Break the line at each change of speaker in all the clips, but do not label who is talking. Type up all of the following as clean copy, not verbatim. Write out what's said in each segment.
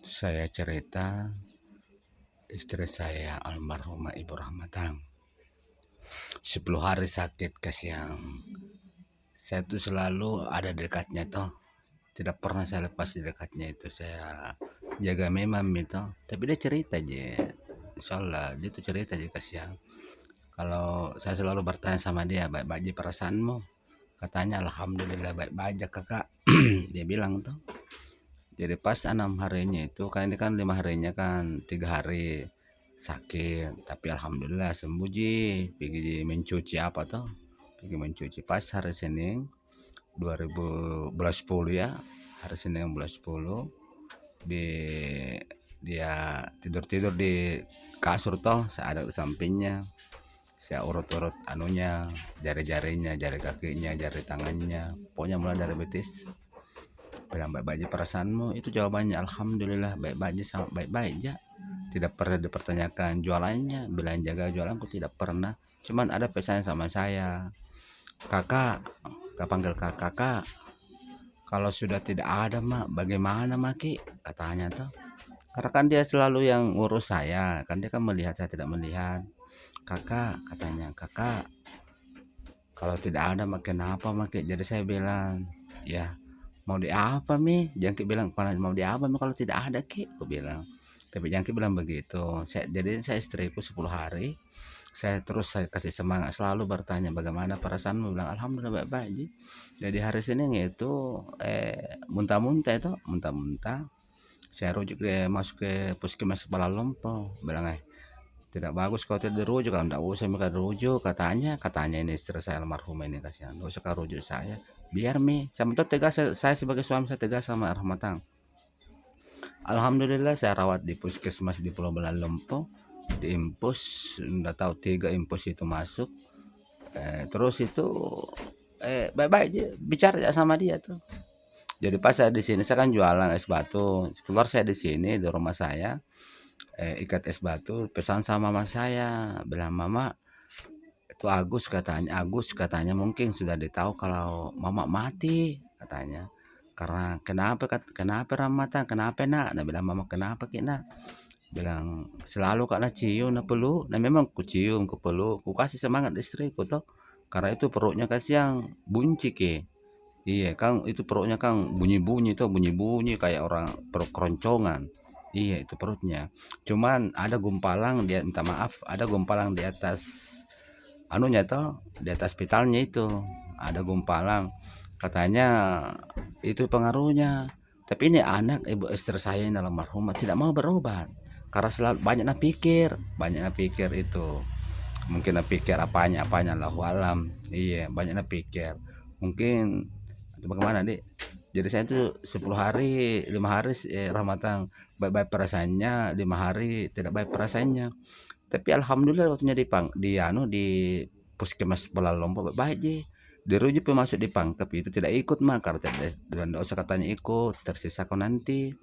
Saya cerita istri saya almarhumah Ibu Rahmatang 10 hari sakit kasihan. Saya tuh selalu ada di dekatnya toh. Tidak pernah saya lepas di dekatnya itu. Saya jaga memang itu. Tapi dia cerita aja. Insya Allah dia tuh cerita aja kasihan. Kalau saya selalu bertanya sama dia, baik-baik aja perasaanmu? Katanya alhamdulillah baik-baik aja kakak. Dia bilang tuh. Jadi pas 6 harinya itu kan ini kan 5 harinya kan 3 hari sakit, tapi alhamdulillah sembuh ji. Pergi mencuci apa tuh? Pergi mencuci pas hari Senin 2000 bulan 10 ya. Hari Senin bulan 10 di dia tidur-tidur di kasur toh, saya ada di sampingnya. Saya urut-urut anunya, jari-jarinya, jari kakinya, jari tangannya. Pokoknya mulai dari betis. Bilang baik-baik aja perasaanmu, itu jawabannya alhamdulillah baik-baik aja, sama baik-baik aja. Tidak pernah dipertanyakan jualannya, bilang jaga jualanku tidak pernah. Cuman ada pesan sama saya, kakak, kakak panggil kakak, kalau sudah tidak ada mak bagaimana maki, katanya tuh. Karena kan dia selalu yang ngurus saya, kan dia kan melihat saya tidak melihat. Kakak, katanya kakak, kalau tidak ada mak kenapa maki. Jadi saya bilang, ya mau di apa mi? Jangki bilang mau di apa mi kalau tidak ada ki? Aku bilang. Tapi Jangki bilang begitu. Jadi saya istriku 10 hari. Saya kasih semangat selalu bertanya bagaimana perasaanmu, bilang alhamdulillah baik-baik ji. Jadi hari Senin itu muntah-muntah itu, muntah-muntah. Saya rujuk masuk ke puskesmas Kepala Lompo, bilang tidak bagus kalau tidak dirujuk, kalau tidak usah mereka dirujuk, katanya ini istri saya almarhumah ini kasihan, nggak usah kau rujuk saya, biar mi sama tuh tegas, saya sebagai suami saya tegas sama Rahmatang. Alhamdulillah saya rawat di puskesmas di Pulau Balan Lempo, di impus, nggak tahu 3 impus itu masuk. Terus itu baik-baik aja bicara aja sama dia tuh. Jadi pas saya di sini saya kan jualan es batu, keluar saya di sini di rumah saya, ikat es batu, pesan sama mama saya, bilang mama itu Agus katanya mungkin sudah ditahu kalau mama mati katanya. Karena kenapa Ramatan, kenapa nak? Nah bilang mama kenapa kina? Bilang selalu karena cium na peluk. Nah memang ku cium, ku peluk, ku kasih semangat istriku tuh. Karena itu perutnya kasihan bunyi ke. Iya kan itu perutnya kan bunyi-bunyi tuh, bunyi-bunyi kayak orang perut keroncongan. Iya itu perutnya. Cuman ada gumpalang dia minta maaf, ada gumpalang di atas anunya tuh, di atas spitalnya itu. Ada gumpalang. Katanya itu pengaruhnya. Tapi ini anak ibu istri saya yang almarhumah tidak mau berobat. Karena selalu banyak pikir itu. Mungkin pikir apanya Allahu alam. Iya, banyak pikir. Mungkin itu bagaimana, Dik? Jadi saya itu 10 hari, 5 hari Ramadan baik-baik perasaannya, 5 hari tidak baik perasaannya. Tapi alhamdulillah waktunya di puskesmas Bola Lombok baik-baik je. Dirujuk masuk di Pangkep itu tidak ikut mah karena tidak usah katanya ikut, tersisa kau nanti.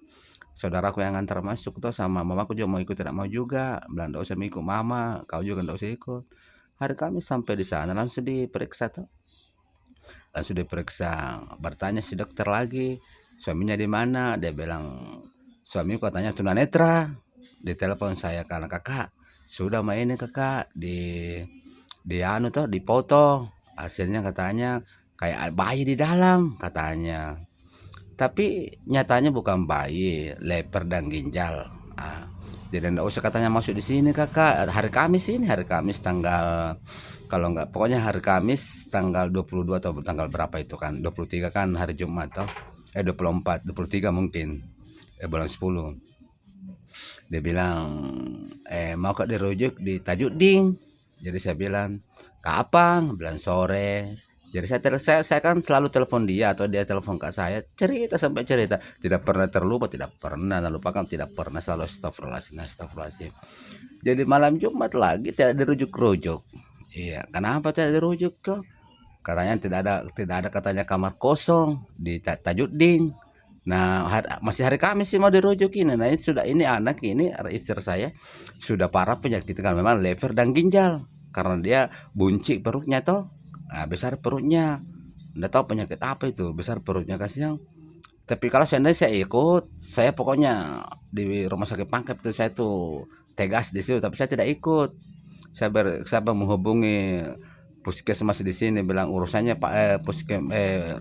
Saudaraku yang antar masuk tuh sama mamaku juga mau ikut tidak mau juga. Bilang enggak usah ikut mama, kau juga enggak usah ikut. Hari Kamis sampai di sana langsung diperiksa tuh. Langsung diperiksa, bertanya si dokter lagi, suaminya di mana? Dia bilang suami katanya tunanetra. Di telepon saya karena kakak sudah mainin kakak di anu tuh dipoto, hasilnya katanya kayak bayi di dalam katanya, tapi nyatanya bukan bayi, leper dan ginjal. Ah, jadi enggak usah katanya masuk di sini kakak. Hari Kamis ini, hari Kamis tanggal, kalau enggak pokoknya hari Kamis tanggal 22 atau tanggal berapa itu kan, 23 kan hari Jumat toh, 24, 23 mungkin, bulan 10. Dia bilang, mau kak dirujuk di Tajuding. Jadi saya bilang, kapan? Bilang sore. Jadi saya kan selalu telepon dia atau dia telepon ke saya, cerita sampai cerita. Tidak pernah terlupa, tidak pernah lupakan, tidak pernah, selalu astagfirullahaladzim, astagfirullahaladzim. Jadi malam Jumat lagi tidak dirujuk-rujuk. Iya, kenapa tidak dirujuk kok? Katanya tidak ada katanya kamar kosong di Tajuding. Nah, masih hari Kamis sih mau dirujuk ini. Nah, ini anak ini istri saya sudah parah penyakit kan memang lever dan ginjal. Karena dia buncit perutnya toh. Nah, besar perutnya. Nggak tahu penyakit apa itu, besar perutnya kasihan. Tapi kalau seandainya saya ikut, saya pokoknya di rumah sakit Pangkep tuh saya tuh tegas di situ, tapi saya tidak ikut. Saya menghubungi puskesmas di sini bilang urusannya Pak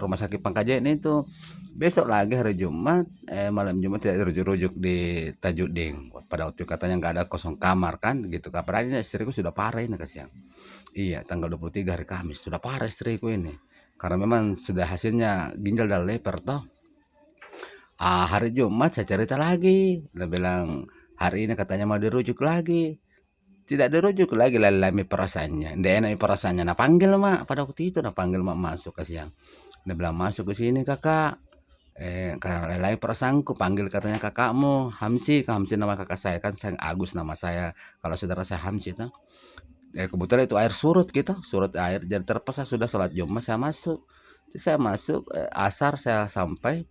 rumah sakit Pangkajen itu besok lagi hari Jumat malam Jumat tidak rujuk-rujuk di Tajuding. Pada waktu katanya nggak ada kosong kamar kan gitu. Padahal ini istriku sudah parah ini kasihan. Iya, tanggal 23 hari Kamis sudah parah istriku ini. Karena memang sudah hasilnya ginjal dan lever toh. Hari Jumat saya cerita lagi. Dia bilang hari ini katanya mau dirujuk lagi. Tidak dirujuk lagi lalami perasaannya. Dia enak perasaannya. Nah panggil mak pada waktu itu. Nah panggil mak masuk ke siang. Dia bilang masuk ke sini kakak. Kalau lalai perasaanku panggil katanya kakakmu Hamsi. Hamsi nama kakak saya kan saya Agus nama saya. Kalau saudara saya Hamsi tuh. Kebetulan itu air surut gitu. Surut air. Jadi terpaksa sudah sholat Jumat saya masuk. Saya masuk asar saya sampai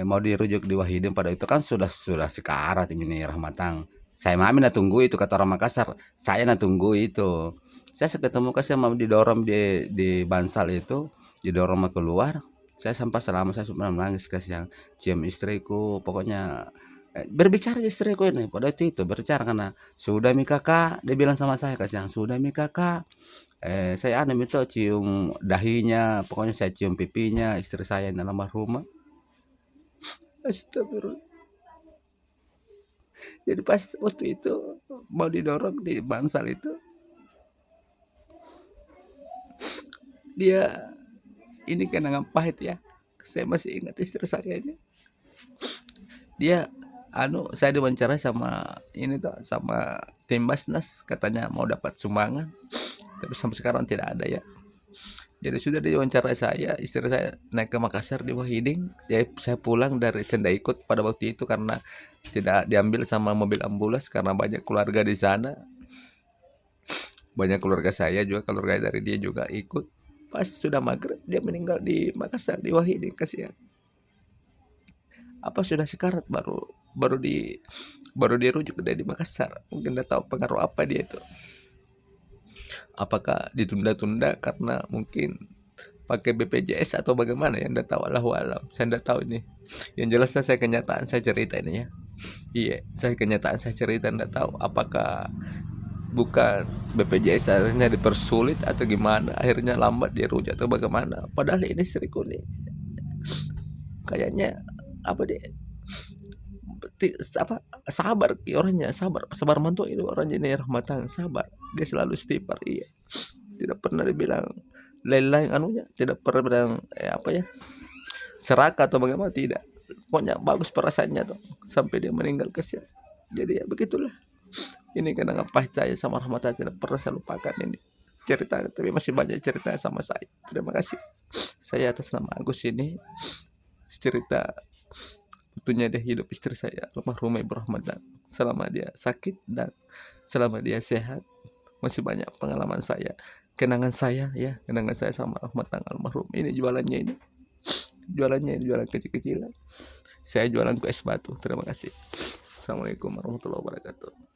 mau dirujuk di Wahidin pada itu kan sudah sekarat ini Rahmatang. Saya mami na tunggu itu kata orang Makassar. Saya na tunggu itu. Saya ketemu kasih mau didorong di Bansal itu, didorong mau keluar. Saya sampai selama saya sudah menangis kasih yang cium istriku, pokoknya berbicara istriku ini pada itu berbicara karena sudah mi kakak dia bilang sama saya kasih yang sudah mi kakak saya anu itu cium dahinya pokoknya saya cium pipinya istri saya yang dalam rumah. Astagfirullah. Jadi pas waktu itu mau didorong di bangsal itu, dia ini kenangan pahit ya. Saya masih ingat istri saya ini. Dia saya diwawancara sama ini tuh sama tim Basnas katanya mau dapat sumbangan. Tapi sampai sekarang tidak ada ya. Jadi sudah diwawancara saya, istri saya naik ke Makassar di Wahiding. Jadi saya pulang dari Cendaikut pada waktu itu karena tidak diambil sama mobil ambulans karena banyak keluarga di sana. Banyak keluarga saya juga, keluarga dari dia juga ikut. Pas sudah maghrib dia meninggal di Makassar di Wahiding, kasihan. Apa sudah sekarat baru dirujuk dari Makassar. Mungkin tidak tahu pengaruh apa dia itu. Apakah ditunda-tunda karena mungkin pakai BPJS atau bagaimana ya, enggak tahu, Allahu alam. Saya enggak tahu ini. Yang jelas saya kenyataan saya cerita ini ya. Iya, saya kenyataan saya cerita, enggak tahu apakah bukan BPJS akhirnya dipersulit atau gimana, akhirnya lambat dirujuk atau bagaimana. Padahal ini istriku nih kayaknya apa deh apa sabar orangnya, sabar mantu itu orangnya ini Rahmatan, sabar, dia selalu istighfar. Iya, tidak pernah dibilang lain-lain anunya, tidak pernah bilang apa ya serakah atau bagaimana, tidak. Pokoknya bagus perasaannya tuh sampai dia meninggal, kasihan. Jadi ya begitulah, ini kenangan pahit saya sama Rahmatan, tidak pernah saya lupakan ini cerita. Tapi masih banyak cerita sama saya. Terima kasih. Saya atas nama Agus ini cerita tentunya dia hidup istri saya almarhumah Ibu Rahmatan selama dia sakit dan selama dia sehat. Masih banyak pengalaman saya, kenangan saya ya, kenangan saya sama Rahmatan almarhum. Ini jualannya jualan kecil-kecilan. Saya jualan es batu. Terima kasih. Assalamualaikum warahmatullahi wabarakatuh.